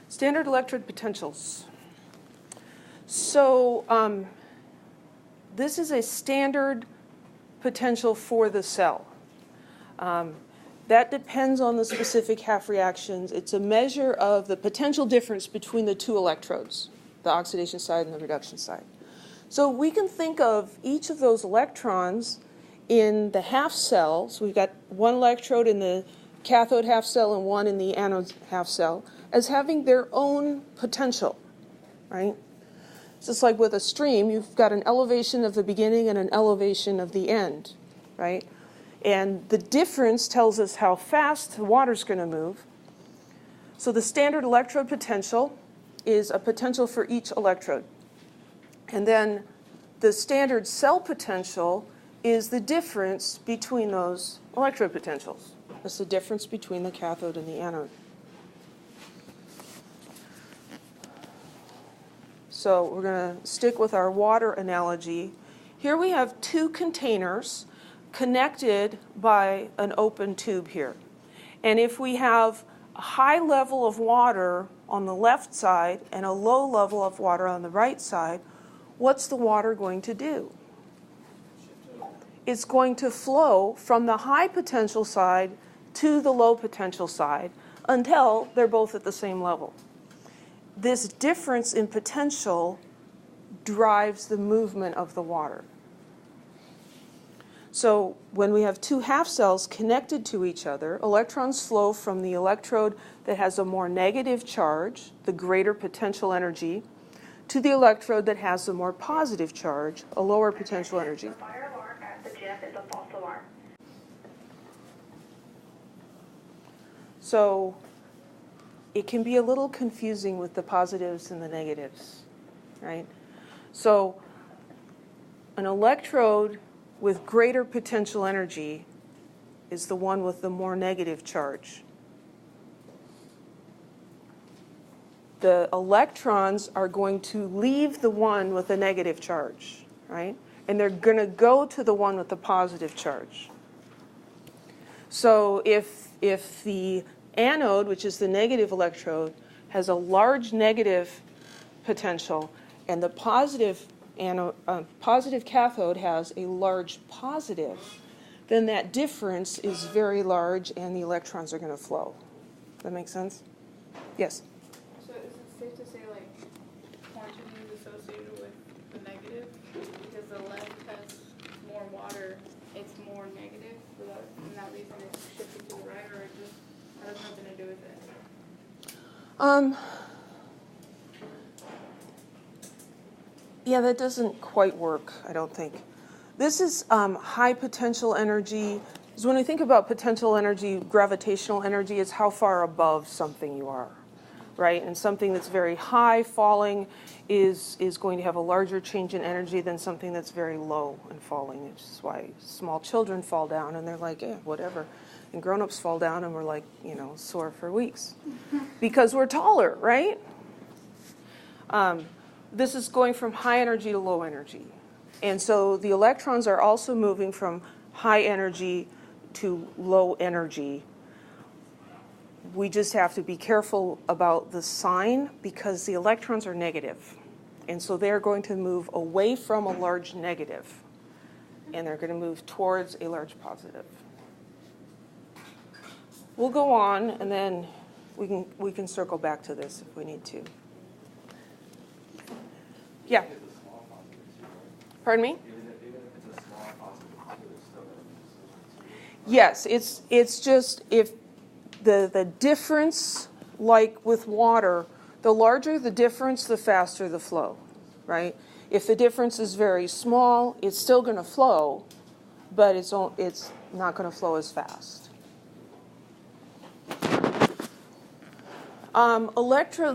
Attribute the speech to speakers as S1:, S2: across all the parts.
S1: Standard electrode potentials. So this is a standard potential for the cell. That depends on the specific half reactions. It's a measure of the potential difference between the two electrodes, the oxidation side and the reduction side. So we can think of each of those electrons in the half cell. So we've got one electrode in the cathode half cell and one in the anode half cell as having their own potential, right? It's just like with a stream, you've got an elevation of the beginning and an elevation of the end, right? And the difference tells us how fast the water's going to move. So the standard electrode potential is a potential for each electrode. And then the standard cell potential is the difference between those electrode potentials. That's the difference between the cathode and the anode. So we're going to stick with our water analogy. Here we have two containers connected by an open tube here. And if we have a high level of water on the left side and a low level of water on the right side, what's the water going to do? It's going to flow from the high potential side to the low potential side until they're both at the same level. This difference in potential drives the movement of the water. So when we have two half cells connected to each other, electrons flow from the electrode that has a more negative charge, the greater potential energy, to the electrode that has a more positive charge, a lower potential energy.
S2: The fire alarm at the gym is a false alarm.
S1: So it can be a little confusing with the positives and the negatives, right? So an electrode with greater potential energy is the one with the more negative charge. The electrons are going to leave the one with a negative charge, right? And they're going to go to the one with the positive charge. So if the anode, which is the negative electrode, has a large negative potential and the positive cathode has a large positive, then that difference is very large and the electrons are going to flow. Does that make sense? Yes?
S3: So is it safe to say, like, quantity is associated with the negative? Because the lead has more water, it's more negative, for that, and that reason it's shifted to the right, or it just has nothing to do with it?
S1: Yeah, that doesn't quite work, I don't think. This is high potential energy. So when we think about potential energy, gravitational energy is how far above something you are, right? And something that's very high falling is going to have a larger change in energy than something that's very low and falling, which is why small children fall down and they're like, whatever. And grown-ups fall down and we're like, sore for weeks. Because we're taller, right? This is going from high energy to low energy. And so the electrons are also moving from high energy to low energy. We just have to be careful about the sign because the electrons are negative. And so they're going to move away from a large negative. And they're going to move towards a large positive. We'll go on and then we can circle back to this if we need to. Yeah. Pardon me? Yes, it's just if the difference, like with water, the larger the difference, the faster the flow, right? If the difference is very small, it's still going to flow, but it's not going to flow as fast.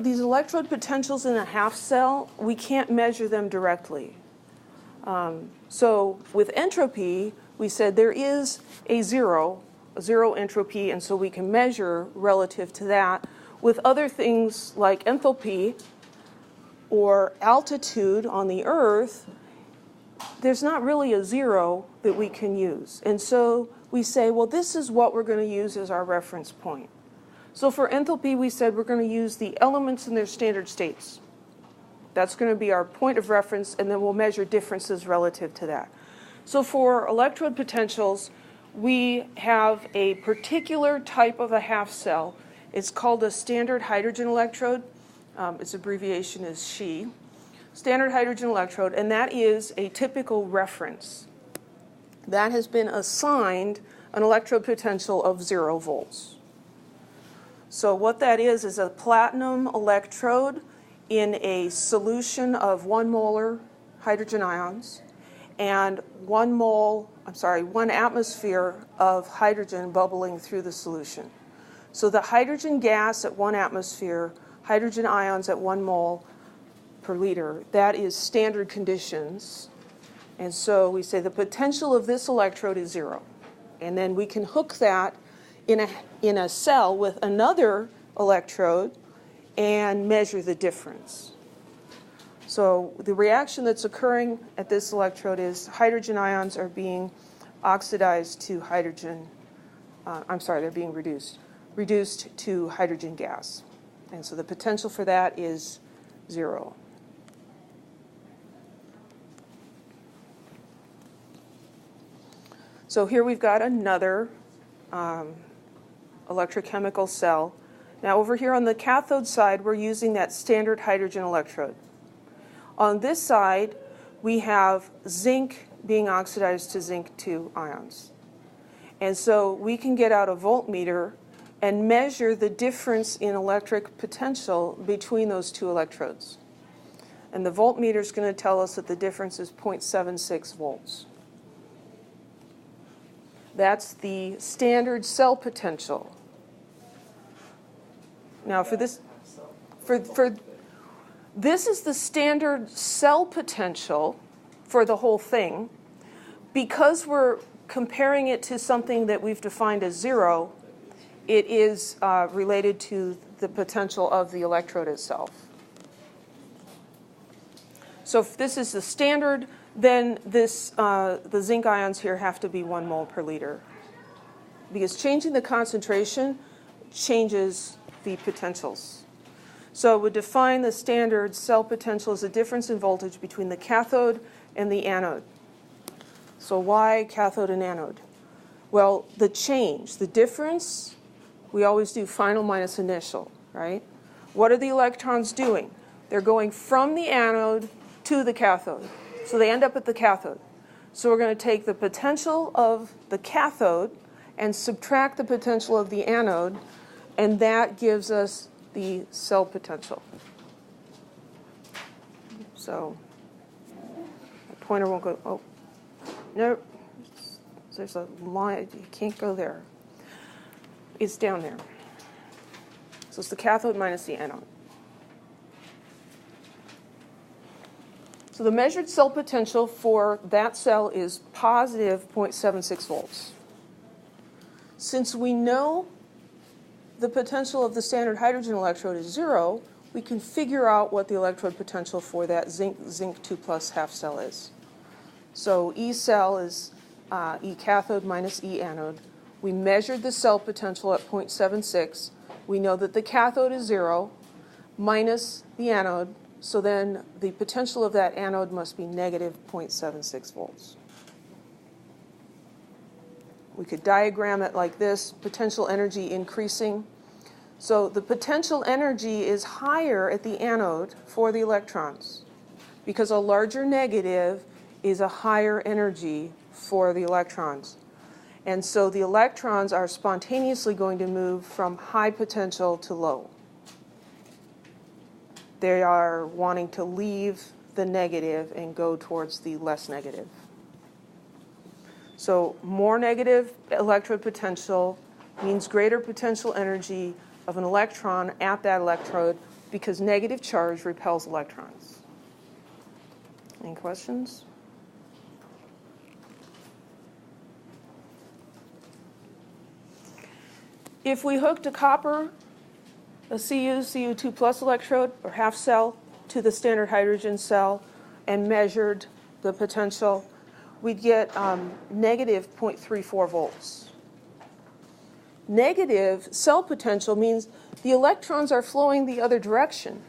S1: These electrode potentials in a half cell, we can't measure them directly. So with entropy, we said there is a zero entropy, and so we can measure relative to that. With other things like enthalpy or altitude on the Earth, there's not really a zero that we can use. And so we say, well, this is what we're going to use as our reference point. So for enthalpy, we said we're going to use the elements in their standard states. That's going to be our point of reference, and then we'll measure differences relative to that. So for electrode potentials, we have a particular type of a half cell. It's called a standard hydrogen electrode. Its abbreviation is SHE. Standard hydrogen electrode, and that is a typical reference. That has been assigned an electrode potential of 0 volts. So what that is a platinum electrode in a solution of 1 molar hydrogen ions and 1 atmosphere of hydrogen bubbling through the solution. So the hydrogen gas at 1 atmosphere, hydrogen ions at 1 mole per liter, that is standard conditions. And so we say the potential of this electrode is 0. And then we can hook that in a cell with another electrode and measure the difference. So the reaction that's occurring at this electrode is hydrogen ions are being oxidized to hydrogen, they're being reduced to hydrogen gas. And so the potential for that is 0. So here we've got another electrochemical cell. Now over here on the cathode side, we're using that standard hydrogen electrode. On this side, we have zinc being oxidized to zinc 2 ions. And so we can get out a voltmeter and measure the difference in electric potential between those 2 electrodes. And the voltmeter is going to tell us that the difference is 0.76 volts. That's the standard cell potential. Now for this, this is the standard cell potential for the whole thing. Because we're comparing it to something that we've defined as 0, it is related to the potential of the electrode itself. So if this is the standard, then the zinc ions here have to be 1 mole per liter. Because changing the concentration changes the potentials. So it would define the standard cell potential as a difference in voltage between the cathode and the anode. So why cathode and anode? Well, the change, the difference, we always do final minus initial, right? What are the electrons doing? They're going from the anode to the cathode. So they end up at the cathode. So we're going to take the potential of the cathode and subtract the potential of the anode, and that gives us the cell potential. So the pointer won't go, oh, no, there's a line, you can't go there. It's down there. So it's the cathode minus the anode. So the measured cell potential for that cell is positive 0.76 volts. Since we know the potential of the standard hydrogen electrode is 0, we can figure out what the electrode potential for that zinc 2 plus half cell is. So E cell is E cathode minus E anode. We measured the cell potential at 0.76. We know that the cathode is 0 minus the anode. So then the potential of that anode must be negative 0.76 volts. We could diagram it like this, potential energy increasing. So the potential energy is higher at the anode for the electrons because a larger negative is a higher energy for the electrons. And so the electrons are spontaneously going to move from high potential to low. They are wanting to leave the negative and go towards the less negative. So more negative electrode potential means greater potential energy of an electron at that electrode because negative charge repels electrons. Any questions? If we hooked a copper, a Cu2 plus electrode or half cell to the standard hydrogen cell and measured the potential, we'd get negative 0.34 volts. negative cell potential means the electrons are flowing the other direction.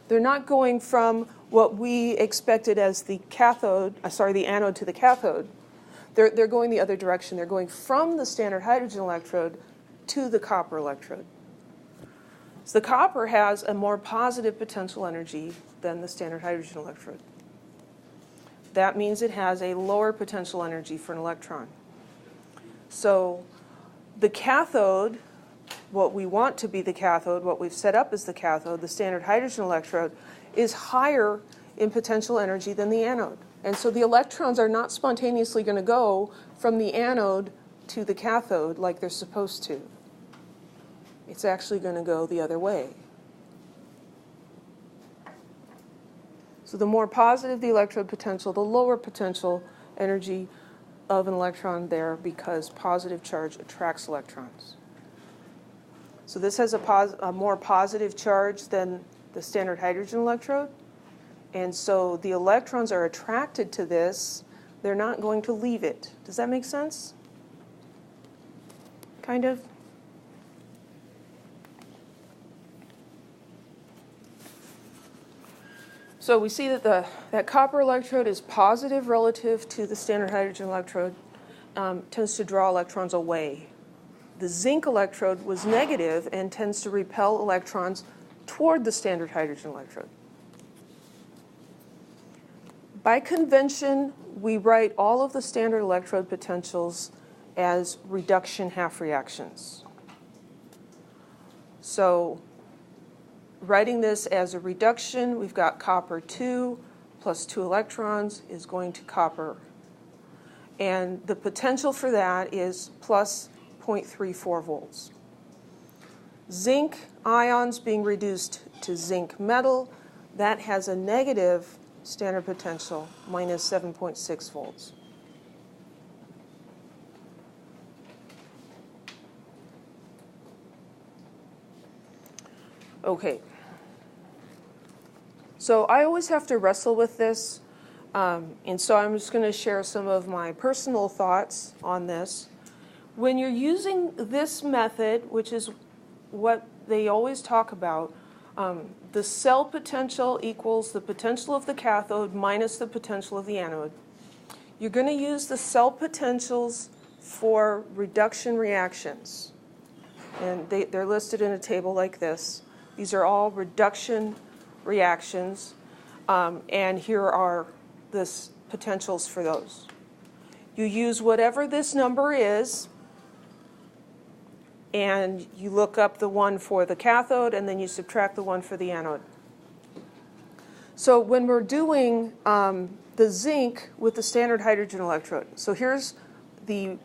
S1: They're not going from what we expected as the anode to the cathode. They're going the other direction. They're going from the standard hydrogen electrode to the copper electrode. So the copper has a more positive potential energy than the standard hydrogen electrode. That means it has a lower potential energy for an electron. So the cathode, what we want to be the cathode, what we've set up as the cathode, the standard hydrogen electrode, is higher in potential energy than the anode. And so the electrons are not spontaneously going to go from the anode to the cathode like they're supposed to. It's actually going to go the other way. So the more positive the electrode potential, the lower potential energy of an electron there, because positive charge attracts electrons. So this has a more positive charge than the standard hydrogen electrode. And so the electrons are attracted to this. They're not going to leave it. Does that make sense? Kind of? So we see that that copper electrode is positive relative to the standard hydrogen electrode, tends to draw electrons away. The zinc electrode was negative and tends to repel electrons toward the standard hydrogen electrode. By convention, we write all of the standard electrode potentials as reduction half reactions. So writing this as a reduction, we've got copper 2 plus 2 electrons is going to copper. And the potential for that is plus 0.34 volts. Zinc ions being reduced to zinc metal, that has a negative standard potential, minus 7.6 volts. Okay. So I always have to wrestle with this, and so I'm just going to share some of my personal thoughts on this. When you're using this method, which is what they always talk about, the cell potential equals the potential of the cathode minus the potential of the anode. You're going to use the cell potentials for reduction reactions. And they're listed in a table like this. These are all reduction reactions, and here are the potentials for those. You use whatever this number is, and you look up the one for the cathode, and then you subtract the one for the anode. So when we're doing the zinc with the standard hydrogen electrode, so here's the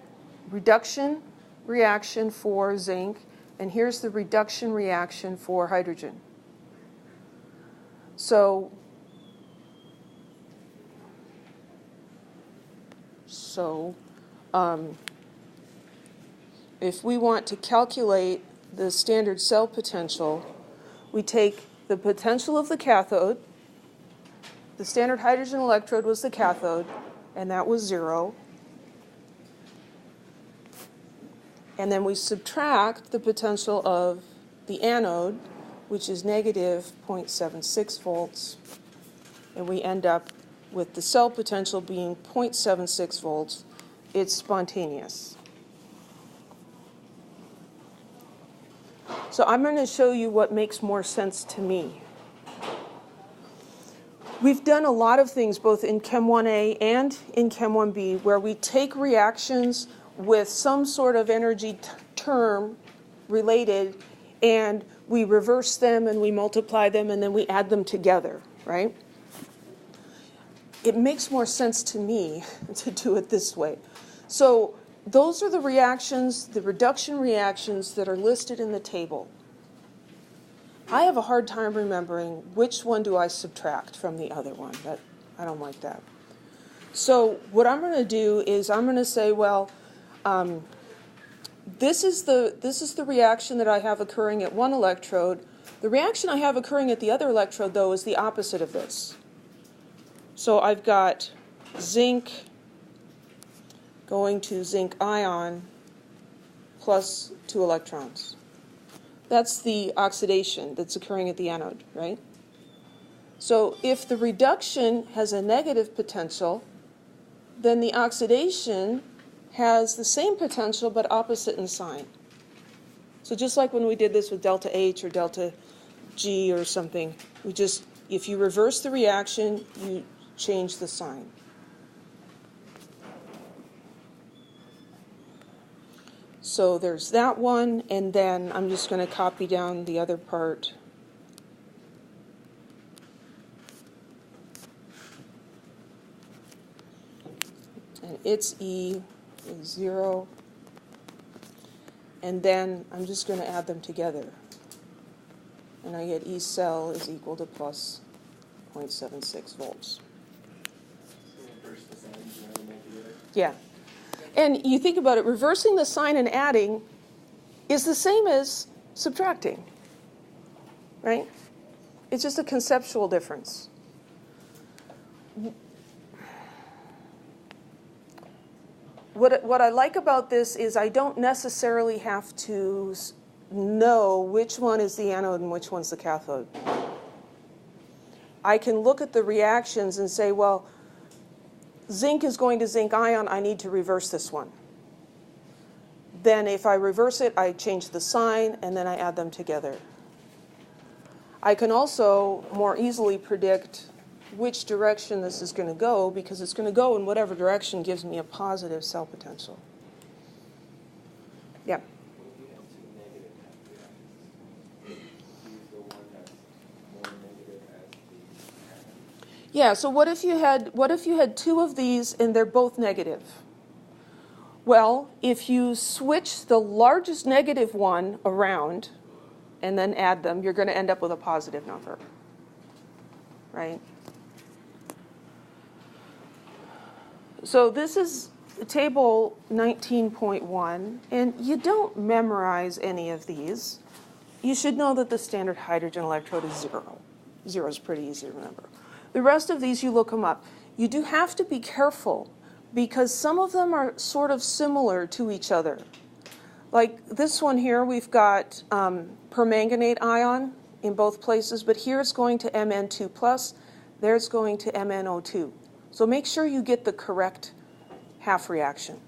S1: reduction reaction for zinc, and here's the reduction reaction for hydrogen. So if we want to calculate the standard cell potential, we take the potential of the cathode. The standard hydrogen electrode was the cathode, and that was 0. And then we subtract the potential of the anode, which is negative 0.76 volts, and we end up with the cell potential being 0.76 volts. It's spontaneous. So I'm going to show you what makes more sense to me. We've done a lot of things both in Chem 1A and in Chem 1B where we take reactions with some sort of energy term related, and we reverse them and we multiply them and then we add them together, right? It makes more sense to me to do it this way. So those are the reactions, the reduction reactions that are listed in the table. I have a hard time remembering which one do I subtract from the other one. I don't like that. So what I'm going to do is I'm going to say, well, this is the reaction that I have occurring at one electrode. The reaction I have occurring at the other electrode, though, is the opposite of this. So I've got zinc going to zinc ion, plus 2 electrons. That's the oxidation that's occurring at the anode, right? So if the reduction has a negative potential, then the oxidation has the same potential but opposite in sign. So just like when we did this with delta H or delta G or something, if you reverse the reaction, you change the sign. So there's that one, and then I'm just going to copy down the other part. And its E is 0. And then I'm just going to add them together. And I get E cell is equal to plus 0.76 volts. Yeah. And you think about it, reversing the sign and adding is the same as subtracting, right? It's just a conceptual difference. What I like about this is I don't necessarily have to know which one is the anode and which one's the cathode. I can look at the reactions and say, well, zinc is going to zinc ion, I need to reverse this one. Then if I reverse it, I change the sign, and then I add them together. I can also more easily predict which direction this is going to go, because it's going to go in whatever direction gives me a positive cell potential. Yeah. Yeah, so what if you had 2 of these and they're both negative? Well, if you switch the largest negative one around and then add them, you're going to end up with a positive number, right? So this is table 19.1, and you don't memorize any of these. You should know that the standard hydrogen electrode is 0. 0 is pretty easy to remember. The rest of these, you look them up. You do have to be careful, because some of them are sort of similar to each other. Like this one here, we've got permanganate ion in both places, but here it's going to Mn2+, there it's going to MnO2. So make sure you get the correct half reaction.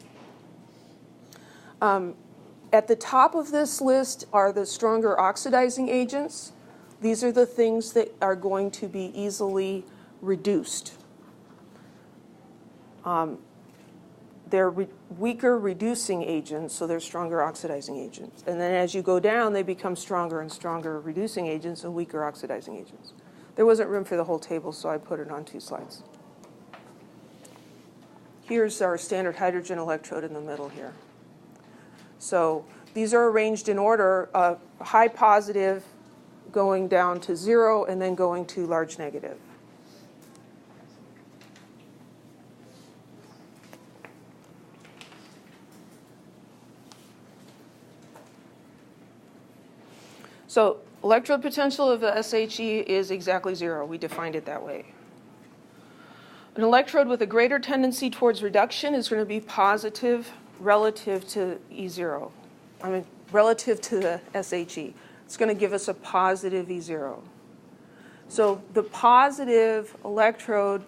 S1: At the top of this list are the stronger oxidizing agents. These are the things that are going to be easily reduced. They're weaker reducing agents, so they're stronger oxidizing agents. And then as you go down, they become stronger and stronger reducing agents and weaker oxidizing agents. There wasn't room for the whole table, so I put it on 2 slides. Here's our standard hydrogen electrode in the middle here. So these are arranged in order of high positive going down to 0 and then going to large negative. So electrode potential of the SHE is exactly 0. We defined it that way. An electrode with a greater tendency towards reduction is going to be positive relative to E0. Relative to the SHE. It's going to give us a positive E0. So the positive electrode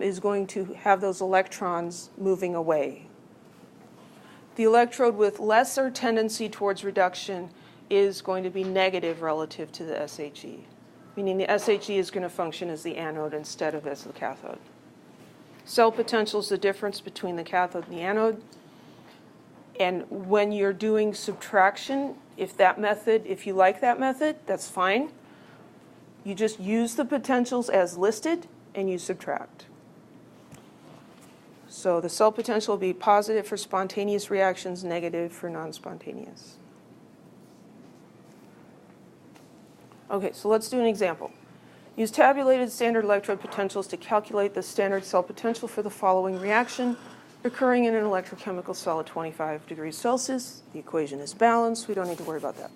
S1: is going to have those electrons moving away. The electrode with lesser tendency towards reduction is going to be negative relative to the SHE, meaning the SHE is going to function as the anode instead of as the cathode. Cell potential is the difference between the cathode and the anode. And when you're doing subtraction, if you like that method, that's fine. You just use the potentials as listed and you subtract. So the cell potential will be positive for spontaneous reactions, negative for non-spontaneous. Okay, so let's do an example. Use tabulated standard electrode potentials to calculate the standard cell potential for the following reaction occurring in an electrochemical cell at 25 degrees Celsius. The equation is balanced. We don't need to worry about that.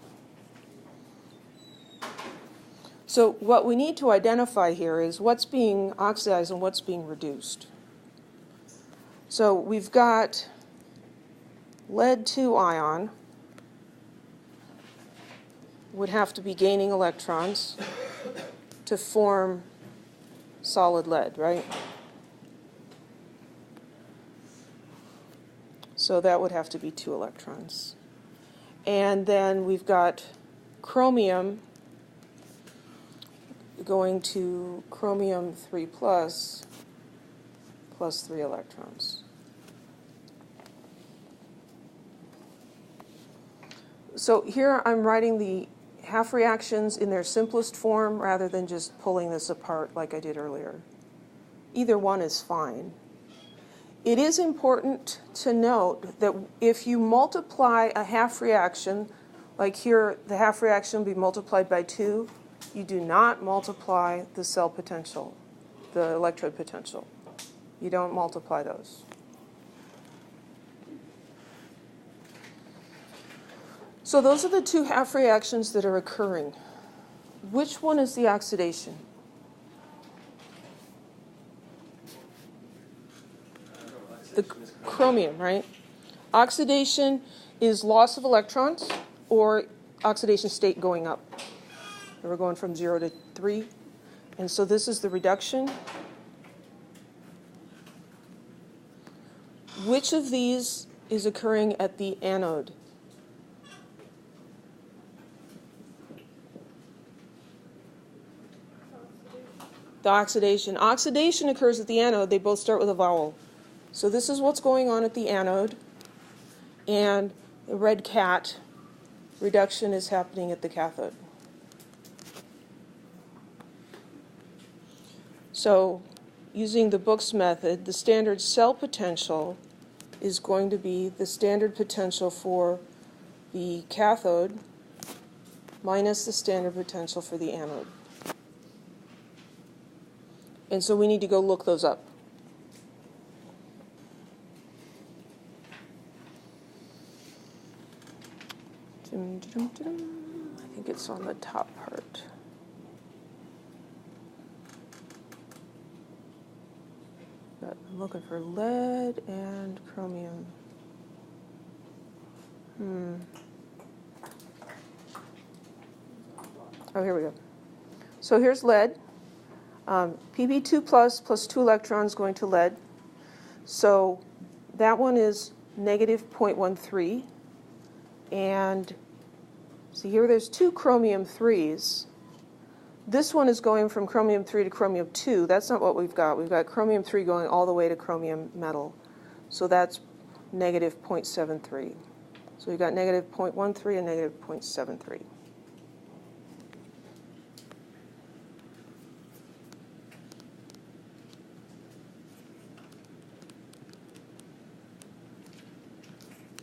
S1: So what we need to identify here is what's being oxidized and what's being reduced. So we've got lead 2 ion would have to be gaining electrons to form solid lead, right? So that would have to be 2 electrons. And then we've got chromium going to chromium 3 plus 3 electrons. So here I'm writing the half reactions in their simplest form rather than just pulling this apart like I did earlier. Either one is fine. It is important to note that if you multiply a half reaction, like here the half reaction will be multiplied by 2, you do not multiply the cell potential, the electrode potential. You don't multiply those. So those are the 2 half reactions that are occurring. Which one is the oxidation? The chromium, right? Oxidation is loss of electrons or oxidation state going up. We're going from 0 to 3. And so this is the reduction. Which of these is occurring at the anode? The oxidation. Oxidation occurs at the anode. They both start with a vowel. So this is what's going on at the anode. And the red cat, reduction is happening at the cathode. So using the Book's method, the standard cell potential is going to be the standard potential for the cathode minus the standard potential for the anode. And so we need to go look those up. I think it's on the top part. I'm looking for lead and chromium. Oh, here we go. So here's lead. Pb2 plus 2 electrons going to lead. So that one is negative 0.13. And see here there's 2 chromium 3s. This one is going from chromium 3 to chromium 2. That's not what we've got. We've got chromium 3 going all the way to chromium metal. So that's negative 0.73. So we've got negative 0.13 and negative 0.73.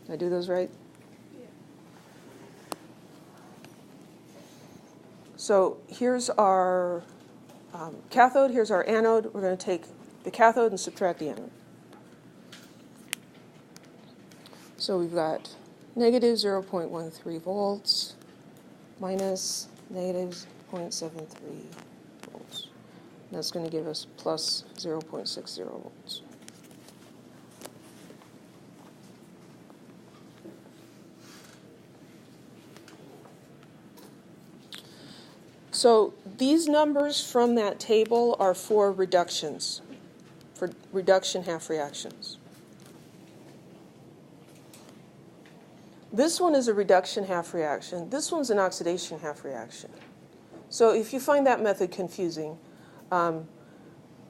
S1: Did I do those right?
S3: Yeah.
S1: So here's our cathode, here's our anode. We're going to take the cathode and subtract the anode. So we've got negative 0.13 volts minus negative 0.73 volts. And that's going to give us plus 0.60 volts. So these numbers from that table are for reductions, for reduction half reactions. This one is a reduction half reaction. This one's an oxidation half reaction. So if you find that method confusing,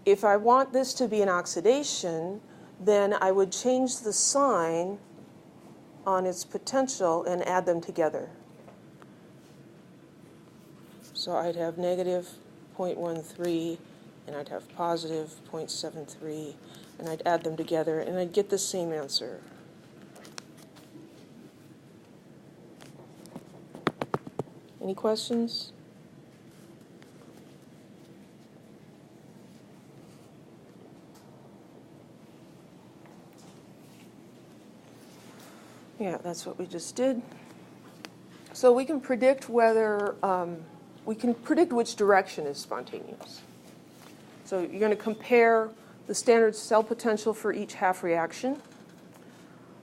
S1: if I want this to be an oxidation, then I would change the sign on its potential and add them together. So I'd have negative 0.13, and I'd have positive 0.73, and I'd add them together, and I'd get the same answer. Any questions? Yeah, that's what we just did. So we can predict whether, we can predict which direction is spontaneous. So you're going to compare the standard cell potential for each half reaction.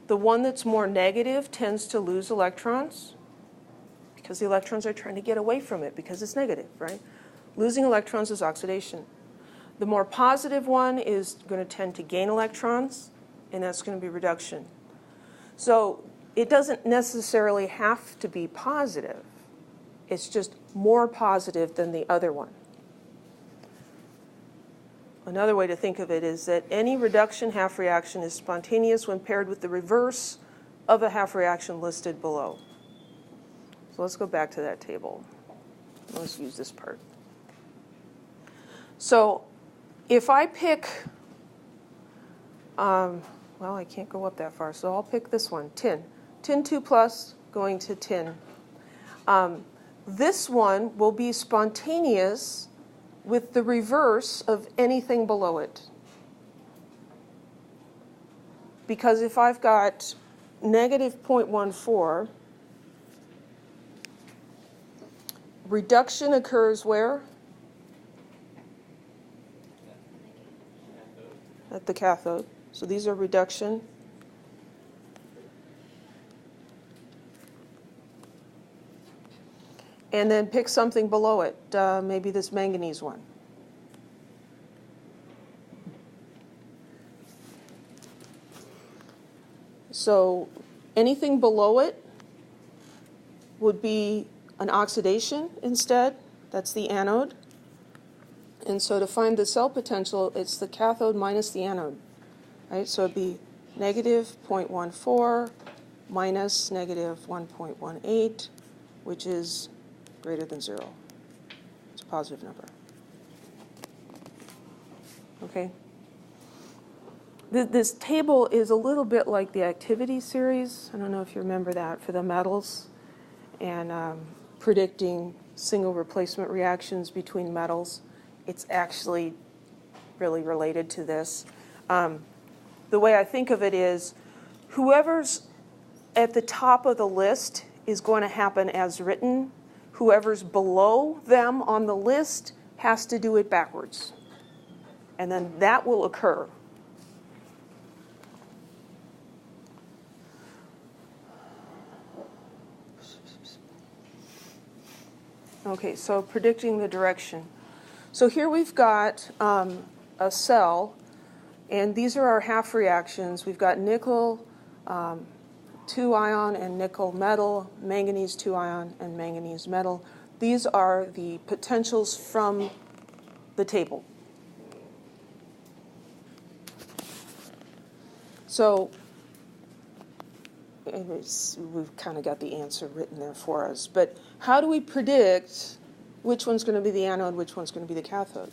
S1: The one that's more negative tends to lose electrons, because the electrons are trying to get away from it because it's negative, right? Losing electrons is oxidation. The more positive one is going to tend to gain electrons, and that's going to be reduction. So it doesn't necessarily have to be positive. It's just more positive than the other one. Another way to think of it is that any reduction half reaction is spontaneous when paired with the reverse of a half reaction listed below. So let's go back to that table. Let's use this part. So if I pick, well, I can't go up that far, so I'll pick this one, tin. Tin 2 plus going to tin. This one will be spontaneous with the reverse of anything below it. Because if I've got negative 0.14, reduction occurs where? At the cathode. So these are reduction. And then pick something below it, maybe this manganese one. So anything below it would be an oxidation instead. That's the anode. And so to find the cell potential, it's the cathode minus the anode. Right? So it'd be negative 0.14 minus negative 1.18, which is greater than 0. It's a positive number. Okay? This table is a little bit like the activity series. I don't know if you remember that for the metals and predicting single replacement reactions between metals. It's actually really related to this. The way I think of it is whoever's at the top of the list is going to happen as written. Whoever's below them on the list has to do it backwards. And then that will occur. Okay, so predicting the direction. So here we've got a cell, and these are our half reactions. We've got nickel 2-ion and nickel metal, manganese 2-ion and manganese metal. These are the potentials from the table. So we've kind of got the answer written there for us. But how do we predict which one's going to be the anode, which one's going to be the cathode?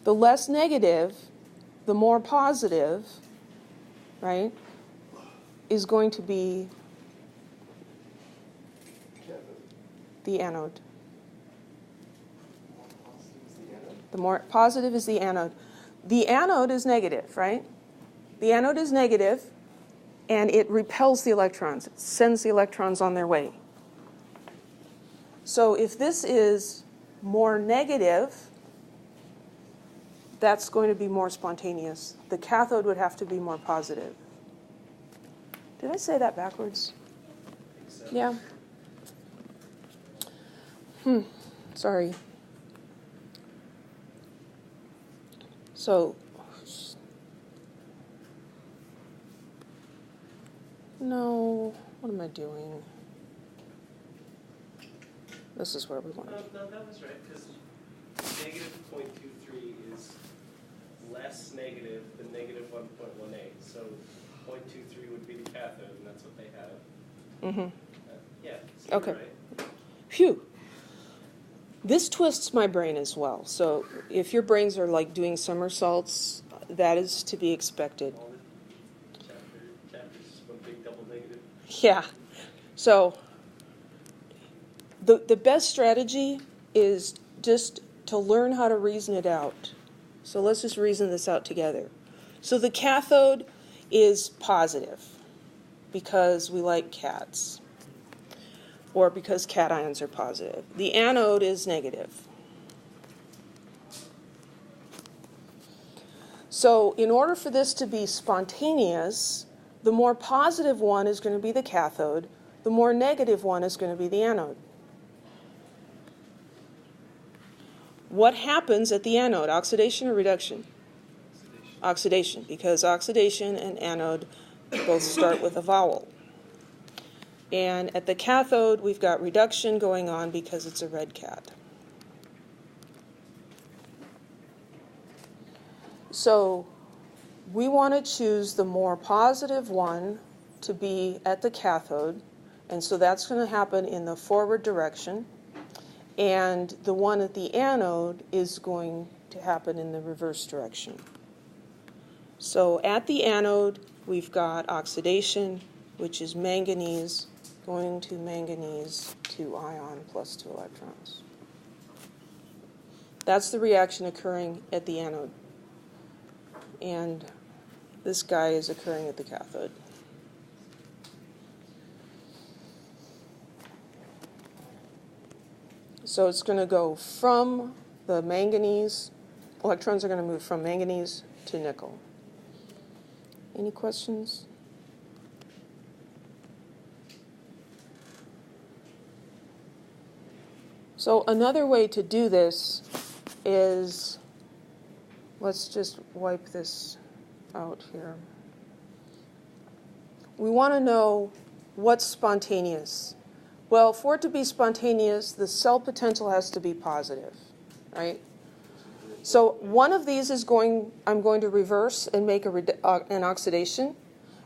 S1: The less negative, the more positive, right, is going to be the anode. The more positive is the anode. The anode is negative, right? The anode is negative, and it repels the electrons. It sends the electrons on their way. So if this is more negative, that's going to be more spontaneous. The cathode would have to be more positive. Did I say that backwards? So. Yeah. Sorry. So, no, what am I doing? This is where we want to be.
S4: No, that was right, because negative 0.23 is less negative than negative 1.18. So 0.23 would be the cathode, and that's what they have.
S1: Mm-hmm.
S4: Yeah, so
S1: okay.
S4: You're right.
S1: Phew. This twists my brain as well. So if your brains are like doing somersaults, that is to be expected.
S4: All the chapters is one big double negative.
S1: Yeah. So the best strategy is just to learn how to reason it out. So let's just reason this out together. So the cathode is positive because we like cats, or because cations are positive. The anode is negative. So in order for this to be spontaneous, the more positive one is going to be the cathode, the more negative one is going to be the anode. What happens at the anode, oxidation or reduction? Oxidation, because oxidation and anode both start with a vowel. And at the cathode, we've got reduction going on because it's a red cat. So we want to choose the more positive one to be at the cathode, and so that's going to happen in the forward direction, and the one at the anode is going to happen in the reverse direction. So at the anode, we've got oxidation, which is manganese going to manganese 2 ion plus 2 electrons. That's the reaction occurring at the anode. And this guy is occurring at the cathode. So it's going to go from the manganese, electrons are going to move from manganese to nickel. Any questions? So another way to do this is, let's just wipe this out here. We want to know what's spontaneous. Well, for it to be spontaneous, the cell potential has to be positive, right? So one of these is I'm going to reverse and make an oxidation.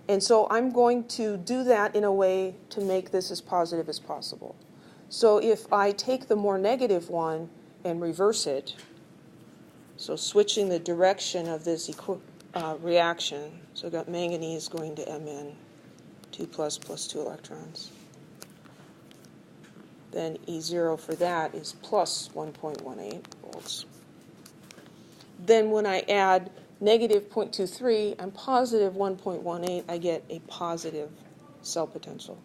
S1: And so I'm going to do that in a way to make this as positive as possible. So if I take the more negative one and reverse it, so switching the direction of this reaction, so I've got manganese going to Mn, 2 plus 2 electrons. Then E0 for that is plus 1.18 volts. Then when I add negative 0.23 and positive 1.18, I get a positive cell potential.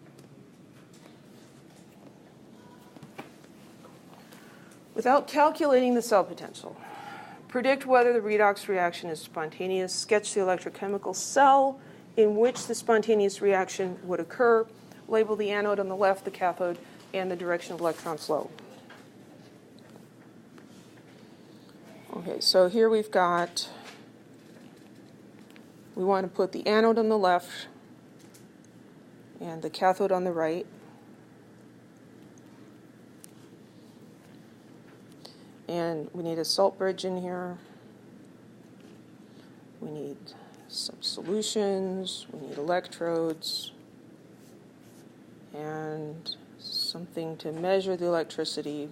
S1: Without calculating the cell potential, predict whether the redox reaction is spontaneous, sketch the electrochemical cell in which the spontaneous reaction would occur, label the anode on the left, the cathode, and the direction of electron flow. Okay, so here we want to put the anode on the left and the cathode on the right. And we need a salt bridge in here. We need some solutions. We need electrodes. And something to measure the electricity.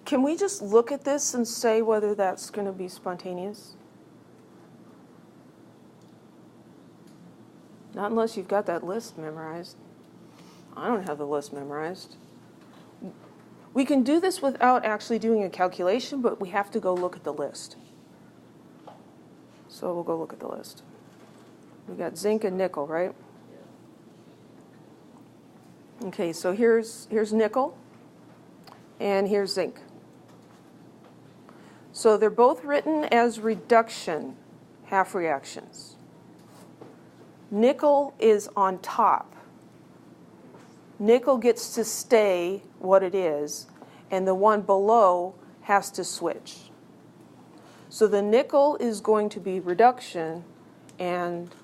S1: Can we just look at this and say whether that's going to be spontaneous? Not unless you've got that list memorized. I don't have the list memorized. We can do this without actually doing a calculation, but we have to go look at the list. So we'll go look at the list. We got zinc and nickel, right? Okay, so here's nickel, and here's zinc. So they're both written as reduction half reactions. Nickel is on top. Nickel gets to stay what it is, and the one below has to switch. So the nickel is going to be reduction, and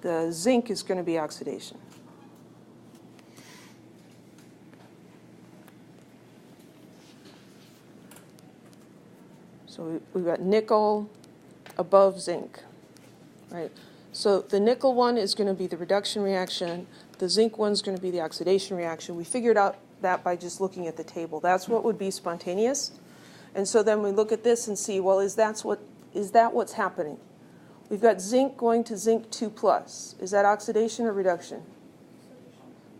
S1: the zinc is going to be oxidation. So we've got nickel above zinc, right? So the nickel one is going to be the reduction reaction. The zinc one's going to be the oxidation reaction. We figured out that by just looking at the table. That's what would be spontaneous. And so then we look at this and see, well, is that what's happening? We've got zinc going to zinc 2 plus. Is that oxidation or reduction?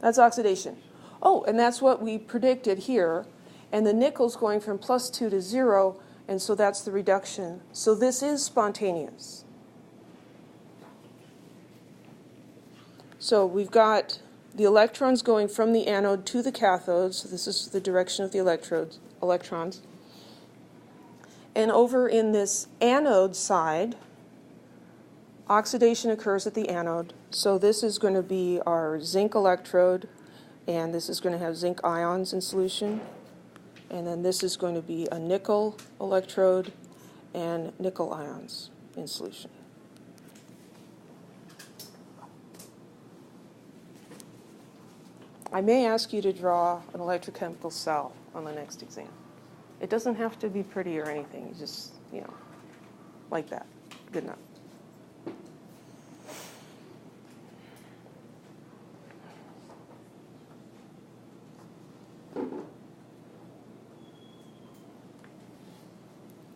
S1: That's oxidation. Oh, and that's what we predicted here. And the nickel's going from plus 2 to 0, and so that's the reduction. So this is spontaneous. So we've got the electrons going from the anode to the cathode. So this is the direction of the electrons. And over in this anode side, oxidation occurs at the anode. So this is going to be our zinc electrode, and this is going to have zinc ions in solution. And then this is going to be a nickel electrode and nickel ions in solution. I may ask you to draw an electrochemical cell on the next exam. It doesn't have to be pretty or anything. You just, like that. Good enough.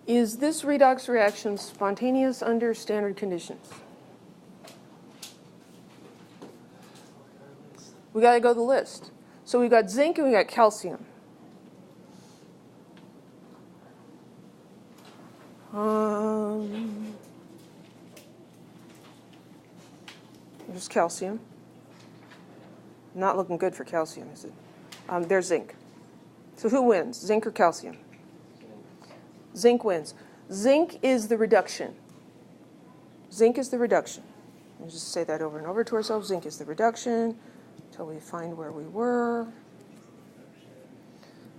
S1: Is this redox reaction spontaneous under standard conditions? We got to go to the list. So we've got zinc and we got calcium. There's calcium. Not looking good for calcium, is it? There's zinc. So who wins, zinc or calcium? Zinc wins. Zinc is the reduction. Zinc is the reduction. We'll just say that over and over to ourselves. Zinc is the reduction until we find where we were.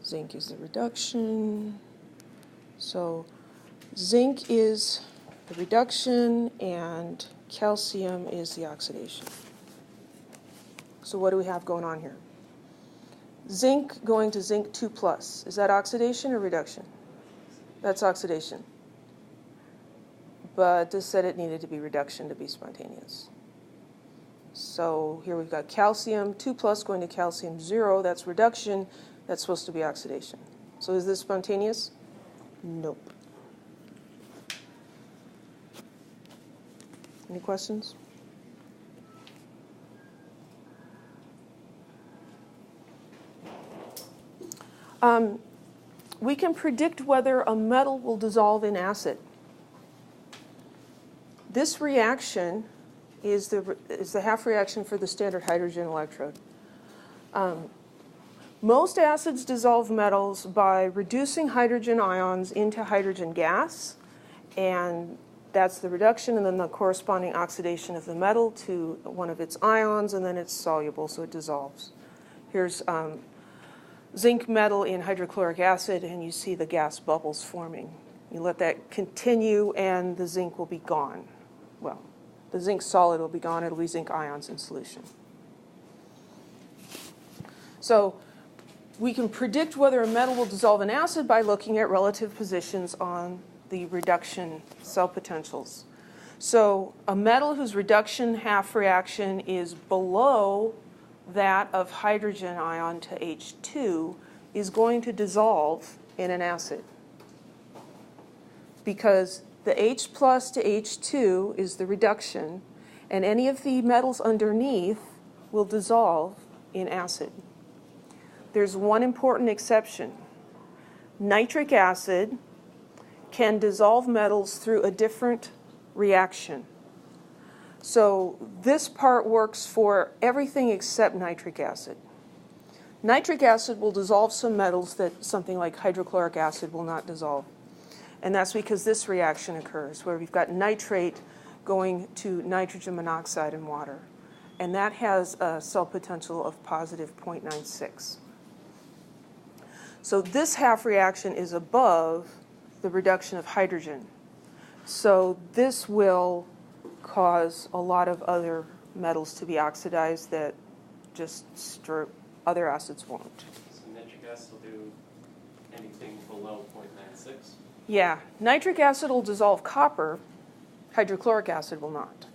S1: Zinc is the reduction. So zinc is the reduction and calcium is the oxidation. So what do we have going on here? Zinc going to zinc 2+. Is that oxidation or reduction? That's oxidation. But this said it needed to be reduction to be spontaneous. So here we've got calcium 2+ going to calcium 0. That's reduction. That's supposed to be oxidation. So is this spontaneous? Nope. Any questions? We can predict whether a metal will dissolve in acid. This reaction is the half reaction for the standard hydrogen electrode. Most acids dissolve metals by reducing hydrogen ions into hydrogen gas, and that's the reduction, and then the corresponding oxidation of the metal to one of its ions, and then it's soluble, so it dissolves. Here's zinc metal in hydrochloric acid, and you see the gas bubbles forming. You let that continue, and the zinc will be gone. Well, the zinc solid will be gone. It'll be zinc ions in solution. So we can predict whether a metal will dissolve in acid by looking at relative positions on the reduction cell potentials. So a metal whose reduction half reaction is below that of hydrogen ion to H2 is going to dissolve in an acid, because the H plus to H2 is the reduction, and any of the metals underneath will dissolve in acid. There's one important exception. Nitric acid can dissolve metals through a different reaction. So this part works for everything except nitric acid. Nitric acid will dissolve some metals that something like hydrochloric acid will not dissolve. And that's because this reaction occurs, where we've got nitrate going to nitrogen monoxide in water. And that has a cell potential of positive 0.96. So this half reaction is above the reduction of hydrogen. So this will cause a lot of other metals to be oxidized that just other acids won't.
S4: So nitric acid will do anything below 0.96?
S1: Yeah, nitric acid will dissolve copper, hydrochloric acid will not.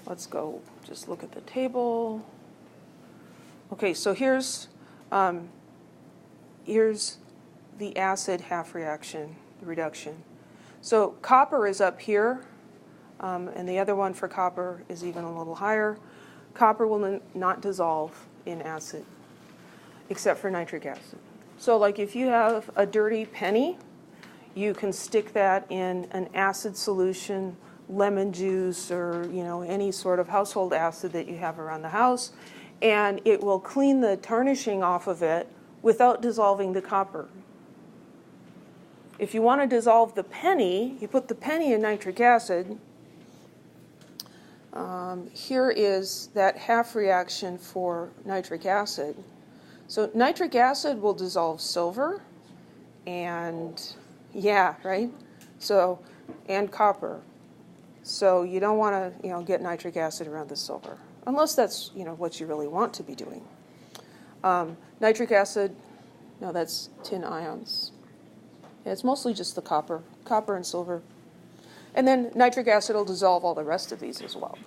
S1: Let's go just look at the table. Okay, so here's the acid half reaction, the reduction. So copper is up here, and the other one for copper is even a little higher. Copper will not dissolve in acid, except for nitric acid. So like if you have a dirty penny, you can stick that in an acid solution, lemon juice, or any sort of household acid that you have around the house, and it will clean the tarnishing off of it without dissolving the copper. If you want to dissolve the penny, you put the penny in nitric acid. Here is that half reaction for nitric acid. So nitric acid will dissolve silver and, yeah, right? So, and copper. So you don't want to, get nitric acid around the silver, unless that's, what you really want to be doing. Nitric acid, no, that's tin ions. Yeah, it's mostly just the copper and silver. And then nitric acid will dissolve all the rest of these as well.